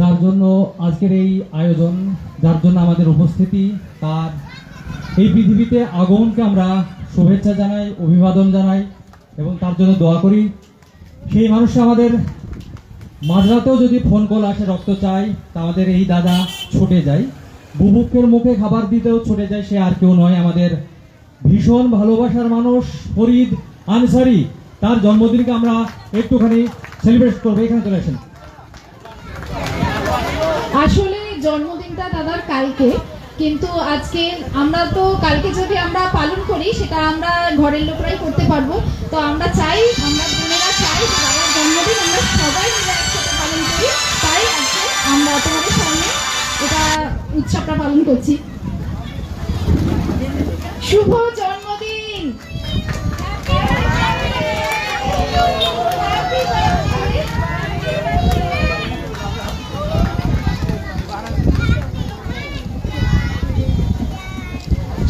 যার জন্য আজকের এই আয়োজন, যার জন্য আমাদের উপস্থিতি, তার এই পৃথিবীতে আগমনকে আমরা শুভেচ্ছা জানাই, অভিবাদন জানাই এবং তার জন্য দোয়া করি। সেই মানুষটা আমাদের মাঝরাতেও যদি ফোন কল আসে, রক্ত চাই, তা আমাদের এই দাদা ছুটে যায়, বুবুকের মুখে খাবার দিতেও ছুটে যায়। সে আর কেউ নয়, আমাদের ভীষণ ভালোবাসার মানুষ ফরিদ আনসারী। তার জন্মদিনকে আমরা একটুখানি সেলিব্রেট করবো। এখানে চলে আসেন। আসলে জন্মদিনটা দাদার কালকে, কিন্তু আজকে আমরা তো কালকে যদি আমরা পালন করি সেটা আমরা ঘরের লোকরাই করতে পারবো। তো আমরা চাই, আমরা বোনেরা চাই যে দাদার জন্মদিন আমরা সবাই মিলে একসাথে পালন করি। তাই আজকে আমরা তোমাদের সামনে এটা উৎসবটা পালন করছি। শুভ জন্মদিন।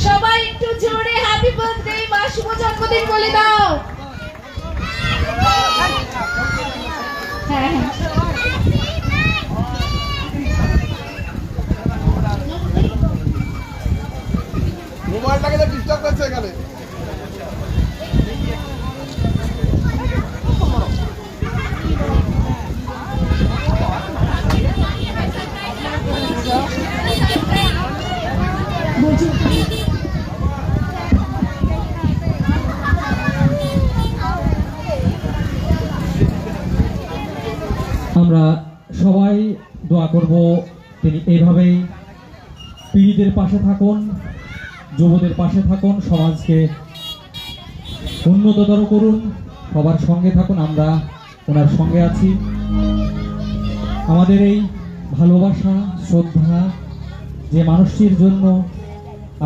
সবাই একটু জোরে হ্যাপি বার্থডে বা শুভ জন্মদিন বলে দাও। হ্যাঁ হ্যাঁ, মোবাইলটাকে তো ডিস্টার্ব করছে এখানে। আমরা সবাই দোয়া করব তিনি এইভাবেই পীড়িতের পাশে থাকুন, যুবদের পাশে থাকুন, সমাজকে উন্নততর করুন, সবার সঙ্গে থাকুন। আমরা ওনার সঙ্গে আছি। আমাদের এই ভালোবাসা, শ্রদ্ধা যে মানুষটির জন্য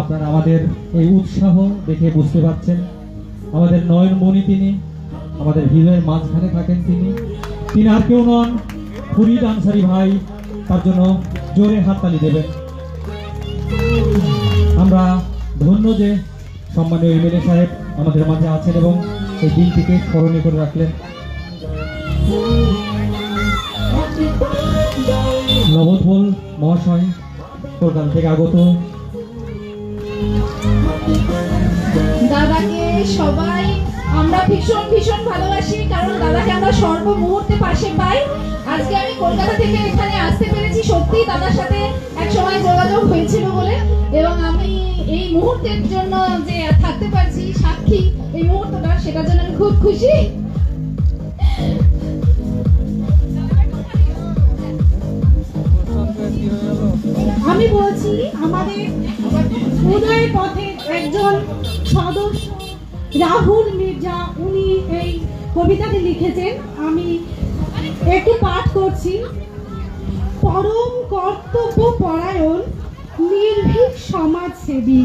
আপনারা আমাদের এই উৎসাহ দেখে বুঝতে পারছেন। আমাদের নয়নমণি তিনি, আমাদের হৃদয়ের মাঝখানে থাকেন তিনি। তিনি আর কেউ নন, ফরিদ আনসারী ভাই। তার জন্য জোরে হাততালি দেবেন। আমরা ধন্য যে সম্মানীয় এমএলএ সাহেব আমাদের মাঝে আছেন এবং এই দিনটিকে স্মরণীয় করে রাখলেন। নবদ্বল মহাশয় কলকাতা থেকে আগত। দাদাকে সবাই আমরা ভীষণ ভীষণ ভালোবাসি, কারণ দাদাকে আমরা সর্ব মুহূর্তে পাশে পাই। আজকে আমি কলকাতা থেকে এখানে আসতে পেরেছি সত্যি দাদার সাথে এক সময় যোগাযোগ হয়েছিল বলে, এবং আমি এই মুহূর্তের জন্য যে থাকতে পারছি সাক্ষী এই মুহূর্তটা, সেটার জন্য আমি খুব খুশি। আমি বলছি আমাদের উদয়ের পথে একজন সদস্য রাহুল মির্জা, উনি এই কবিতাটি লিখেছেন। আমি একটু পাঠ করছি। পরম কর্তব্য পরায়ণ নির্ভীক সমাজসেবী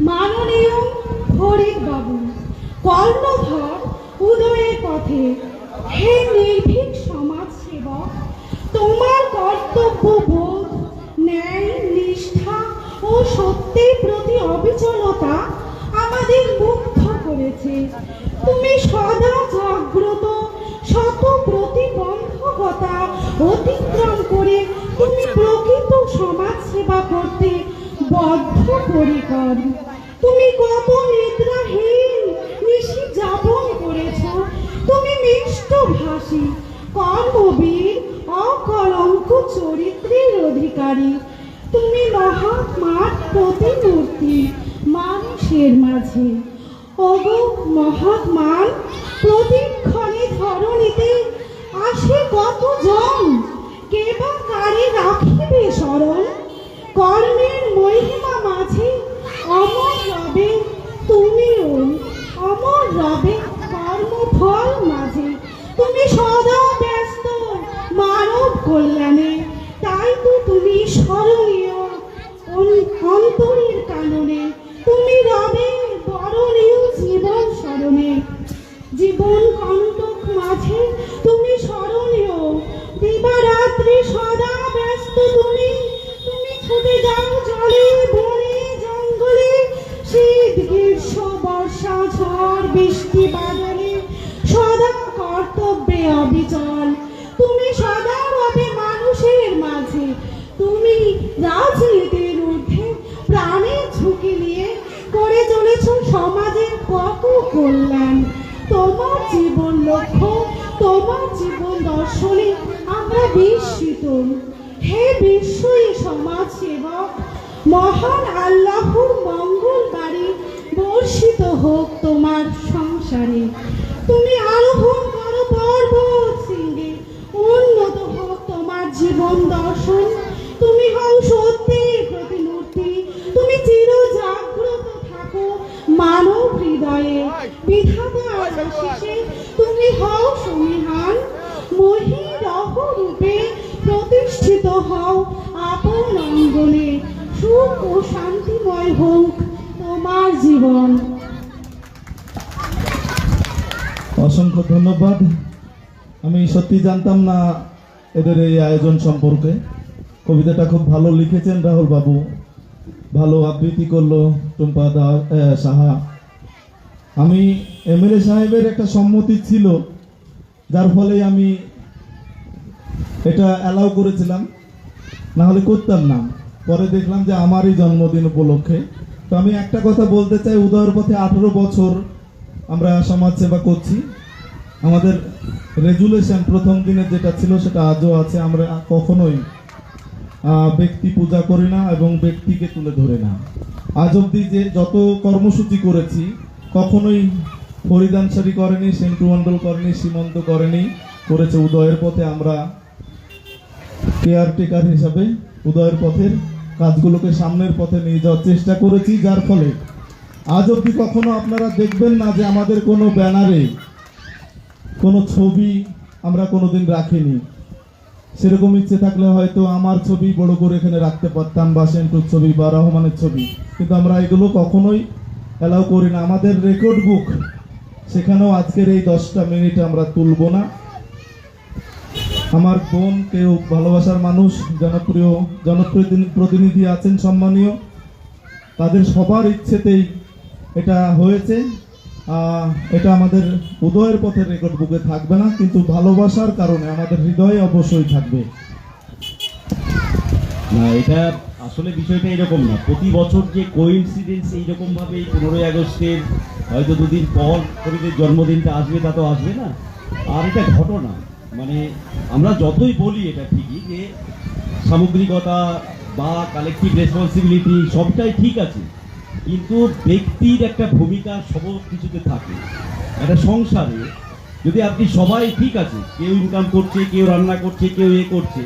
মাননীয় ফরিদ বাবু, কর্ণধর উদয়ের পথে। হে নির্ভীক সমাজসেবক, তোমার কর্তব্য বোধ, ন্যায়, নিষ্ঠা ও সত্যের প্রতি অবিচলতা আমাদের মুগ্ধ করেছে। তুমি সদা জাগ্রত, শত প্রতিবন্ধকতা অতিক্রম করে তুমি প্রকৃত সমাজ সেবা করতে বদ্ধপরিকর। তুমি কত নিদ্রাহীন নিশি যাপন করেছ। তুমি মিষ্টভাষী, কর্মবীর, অকলঙ্ক চরিত্রের অধিকারী। তুমি মহাত্মার প্রতিমূর্তি মানুষের মাঝে। ওগো মহাত্মান, প্রতিক্ষণে ধরণীতে আসে কতজন, কে বা কারে রাখিবে স্মরণ। কর্মের মহিমা মাঝে অমর রবে তুমিও, অমর রবে কর্মফল মাঝে। তুমি সদা ব্যস্ত মানব কল্যাণে, তাই তো তুমি স্মরণীয় অন্তরের কারণে। তুমি রবে বরণীয় জীবন স্মরণে। জীবন কণ্টক মাঝে তুমি স্মরণীয়, দিবারাত্রি সদা ব্যস্ত তুমি। তুমি ছুটে যাও জলে, বনে, জঙ্গলে, শীত, গ্রীষ্ম, বর্ষা, ঝড়, বৃষ্টি, বাদলে, সদা কর্তব্যে অবিচল। তুমি সদা রবে মানুষের রাজনীতির ঊর্ধ্বে প্রাণের ঝুঁকি নিয়ে করে চলেছ সমাজের কত কল্যাণ। তোমার জীবন লক্ষ্য, তোমার জীবন দর্শনে আমরা বিস্মিত। হে বিশ্বই সমাজ সেবক, মহান আল্লাহর মঙ্গল বাড়ি বর্ষিত হোক তোমার সংসারে। তুমি আরোহণ করো পর্বত শৃঙ্গে, উন্নত হোক তোমার জীবন দর্শন। তুমি হও সত্যের প্রতিমূর্তি, তুমি চির জাগ্রত থাকো মানব হৃদয়ে। বিধাতার আশিসে তুমি হও সমীহান, মহিরহ রূপে প্রতিষ্ঠিত হও আপন অঙ্গনে। সুখ ও শান্তিময় হোক তোমার জীবন। অসংখ্য ধন্যবাদ। আমি সত্যি জানতাম না এদের এই আয়োজন সম্পর্কে। কবিতাটা খুব ভালো লিখেছেন রাহুল বাবু, ভালো আবৃত্তি করলো টুম্পা সাহা। আমি এমএলএ সাহেবের একটা সম্মতি ছিল, যার ফলে আমি এটা অ্যালাউ করেছিলাম, না হলে করতাম না। পরে দেখলাম যে আমারই জন্মদিন উপলক্ষে। তো আমি একটা কথা বলতে চাই, উদয়ের পথে 18 বছর আমরা সমাজ সেবা করছি। আমাদের রেজুলেশন প্রথম দিনে যেটা ছিল সেটা আজও আছে। আমরা কখনোই ব্যক্তি পূজা করি না এবং ব্যক্তিকে তুলে ধরে না। আজ অব্দি যে যত কর্মসূচি করেছি কখনোই হরিদানসারি করেনি, সেন্টু মণ্ডল করেনি, সীমন্ত করেনি, করেছে উদয়ের পথে। আমরা কেয়ারটেকার হিসাবে উদয়ের পথের কাজগুলোকে সামনের পথে নিয়ে যাওয়ার চেষ্টা করেছি, যার ফলে আজ অব্দি কখনো আপনারা দেখবেন না যে আমাদের কোনো ব্যানারে কোনো ছবি আমরা কোনোদিন রাখিনি। সেরকম ইচ্ছে থাকলে হয়তো আমার ছবি বড় করে এখানে রাখতে পারতাম, বা সেন্টুর ছবি বা রহমানের ছবি, কিন্তু আমরা এগুলো কখনোই অ্যালাউ করি না। আমাদের রেকর্ড বুক, সেখানেও আজকের এই 10টা মিনিট আমরা তুলব না। আমার বোন, কেউ ভালোবাসার মানুষ, জনপ্রতিনিধি আছেন সম্মানীয়, তাদের সবার ইচ্ছেতেই এটা হয়েছে। এটা আমাদের উদয়ের পথের রেকর্ড বুকে থাকবে না, কিন্তু ভালোবাসার কারণে আমাদের হৃদয়ে অবশ্যই থাকবে। না, এটা আসলে বিষয়টা এরকম না। প্রতি বছর যে কোইন্সিডেন্স এইরকম ভাবে 15ই আগস্টের হয়তো 2 দিন পর ফরিদের জন্মদিনটা আসবে, তা তো আসবে না। আর এটা ঘটনা, মানে আমরা যতই বলি এটা ঠিকই যে সামগ্রিকতা বা কালেকটিভ রেসপন্সিবিলিটি সবটাই ঠিক আছে, কিন্তু ব্যক্তির একটা ভূমিকা সব কিছুতে থাকে। একটা সংসারে যদি আপনি সবাই ঠিক আছে, কেউ ইনকাম করছে, কেউ রান্না করছে, কেউ করছে,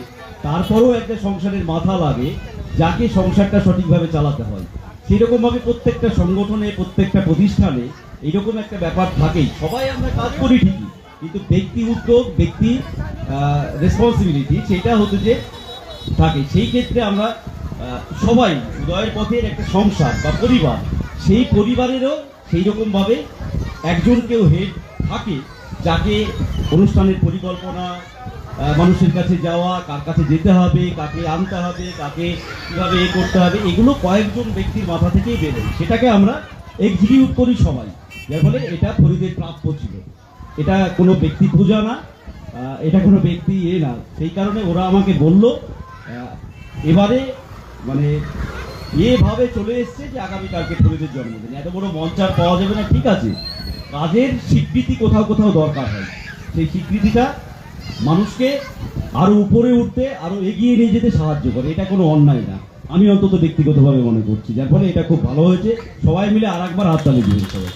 তারপরেও একটা সংসারের মাথা লাগে যাকে সংসারটা সঠিকভাবে চালাতে হয়। সেরকমভাবে প্রত্যেকটা সংগঠনে, প্রত্যেকটা প্রতিষ্ঠানে এইরকম একটা ব্যাপার থাকেই। সবাই আমরা কাজ করি ঠিকই, কিন্তু ব্যক্তি উদ্যোগ, ব্যক্তি রেসপন্সিবিলিটি সেটা হতে যে থাকে। সেই ক্ষেত্রে আমরা সবাই উদয়ের পথের একটা সংসার বা পরিবার, সেই পরিবারেরও সেই রকমভাবে একজন কেউ হেড থাকে, যাকে অনুষ্ঠানের পরিকল্পনা, মানুষের কাছে যাওয়া, কার কাছে যেতে হবে, কাকে আনতে হবে, কাকে কীভাবে করতে হবে, এগুলো কয়েকজন ব্যক্তির মাথা থেকেই বেরোয়। সেটাকে আমরা এক্সিকিউট করি সবাই, যার ফলে এটা ফরিদের প্রাপ্য ছিল। এটা কোনো ব্যক্তি পূজা না, এটা কোনো ব্যক্তি না। সেই কারণে ওরা আমাকে বলল এবারে মানে এভাবে চলে এসছে যে আগামীকালকে ফরিদের জন্মদিন, এত বড় মঞ্চ আর পাওয়া যাবে না। ঠিক আছে, কাজের স্বীকৃতি কোথাও কোথাও দরকার হয়। সেই স্বীকৃতিটা মানুষকে আরো উপরে উঠতে, আরো এগিয়ে নিয়ে যেতে সাহায্য করে। এটা কোনো অন্যায় না, আমি অন্তত ব্যক্তিগতভাবে মনে করছি। যার ফলে এটা খুব ভালো হয়েছে। সবাই মিলে আর একবার হাততালি দিবেন সবাই।